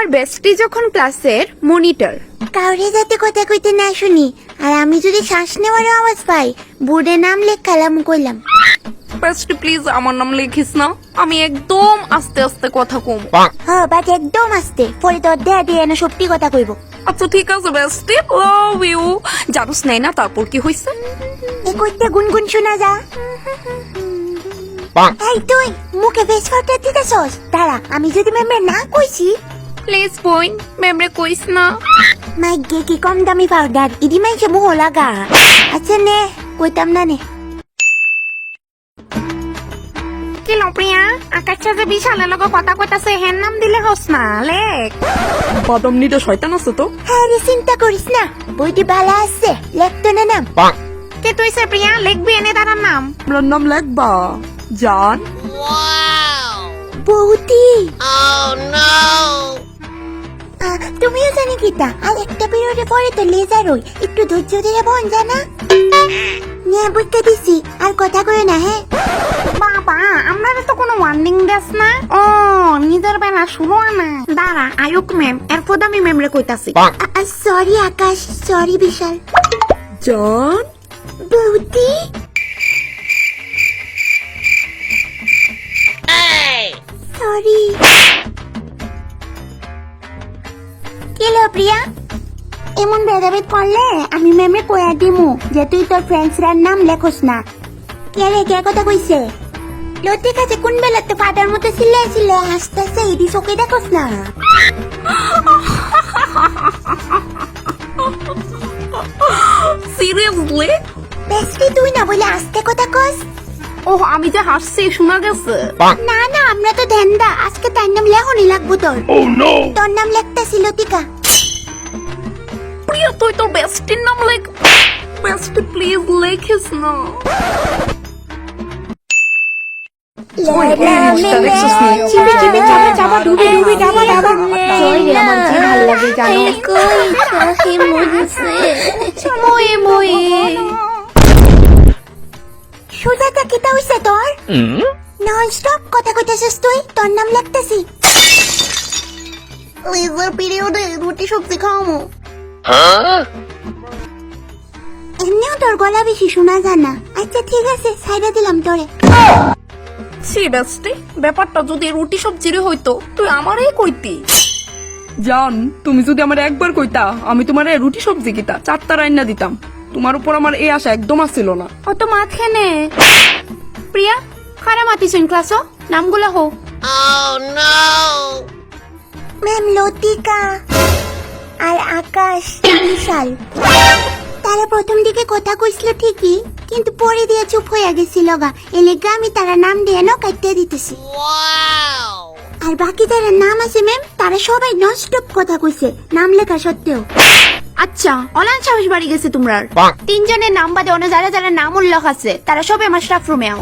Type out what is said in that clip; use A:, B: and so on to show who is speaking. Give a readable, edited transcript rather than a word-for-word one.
A: আমার বেস্টি যখন ক্লাসের মনিটর।
B: কাউরে যাতে কথা কইতে না শুনি, আর আমি যদি শ্বাস নেওয়ার আওয়াজ পাই বোর্ডে নাম লেখালাম কইলাম।
A: বেস্টি প্লিজ আমার নাম লিখিস না, আমি একদম আস্তে আস্তে কথা কম।
B: হ্যাঁ বাট একদম আস্তে, পরে তোর দেয়া দিয়ে না সত্যি কথা কইব।
A: আচ্ছা ঠিক আছে বেস্টি, লাভ ইউ। জানুস নাই না তারপর কি হইছে?
B: এ কইতে গুনগুন শোনা যা। এই তুই মুখে ফেস ফাটা দিতেছস, দাঁড়া আমি যদি ম্যামে না কইছি।
A: প্লিজ বোন, মেমরে কইস না।
B: মাই গে কি কম দামি পাউডার, ইদি মাইছে মোহ লাগা। আচ্ছা নে কইতাম না নে।
A: কি লপ্রিয়া, আকাশে যে বিশালের লগে কথা কইতাছে হেন নাম দিলে হস না, লেখ। বাদাম নিতে শয়তান আছে তো।
B: হ্যাঁ রে চিন্তা করিস না, বইটি ভালো আছে, লেখতো না নাম।
A: কে তুইছে প্রিয়া, লিখবি এনে তার নাম? আমার নাম লিখবা জান।
B: বৌদি তুমিও জানি গীতা, আর একটা পিরিয়ডে পরে তো লেজার হই, একটু ধৈর্য ধরে বোন জানা। নিয়ে বুঝতে দিছি, আর কথা কই না। হ্যাঁ
A: বাবা, আপনারা তো কোনো ওয়ার্নিং দেস না। ও নিজের বেলা শুরু না। দাঁড়া আয়ুক ম্যাম, এরপর আমি ম্যামরে কইতাছি।
B: সরি আকাশ, সরি বিশাল।
A: জান
B: বৌদি সরি। কেলো প্রিয়া, এমন ভেদাভেদ করলে আমি ম্যামে কয়া দিমু যে তুই তোর ফ্রেন্ডসরার নাম লেখোস না। কে রে কে কথা কইছে? লতি কাছে কোন বেলা তো ফাটার মতো ছিলে হাসতেছে, এদি চোখে দেখোস না।
A: সিরিয়াসলি?
B: বেস্টি তুই না বলে আস্তে কথা কস।
A: ও আমি যে হাসছি শোনা গেছে।
B: না না আমরা তো ধ্যানদা, আজকে তার নাম লেখনি লাগবো তোর। তোর নাম লেখতেছি লতিকা।
A: প্রিয়া তুই তো বেস্টির নাম লেখ। বেস্টি প্লিজ লেখিস না।
B: সুজাতা কিতা হইছে তোর? নন স্টপ কথা কইতেছিস তুই, তোর নাম লিখতেছি। লেজার পিরিয়ডে রুটি সবজি খাওয়ামো। এমনিও তোর গলা বেশি শোনা যায় না। আচ্ছা ঠিক আছে, ছাইড়া দিলাম তোরে।
A: সি বেস্টি, ব্যাপারটা যদি রুটি সবজিরে হইতো তুই আমারই কইতি। জান তুমি যদি আমার একবার কইতা আমি তোমারে রুটি সবজি কিতা চারটা রান্না দিতাম। তোমার উপর আমার এই আশা একদম আসছিল না। ও তো মাথেনে। প্রিয়া খারা মাতিছেন ক্লাসো, নামগুলা হো।
B: ম্যাম লতিকা আর আকাশ বিশাল। তারা প্রথম দিকে কথা কইছিল ঠিকই, কিন্তু পরে দিয়ে চুপ হয়ে গেছিল গা। এলেগা আমি তারা নাম দিয়ে না কাটতে দিতেছি। আর বাকি যারা নাম আছে ম্যাম, তারা সবাই ননস্টপ কথা কইছে নাম লেখা সত্ত্বেও।
A: আচ্ছা অলান সাহস বাড়ি গেছে তোমরা। তিনজনের নাম বাদে অন্য যারা যারা নাম উল্লেখ আছে তারা সবাই আমার স্টাফ রুমে আও।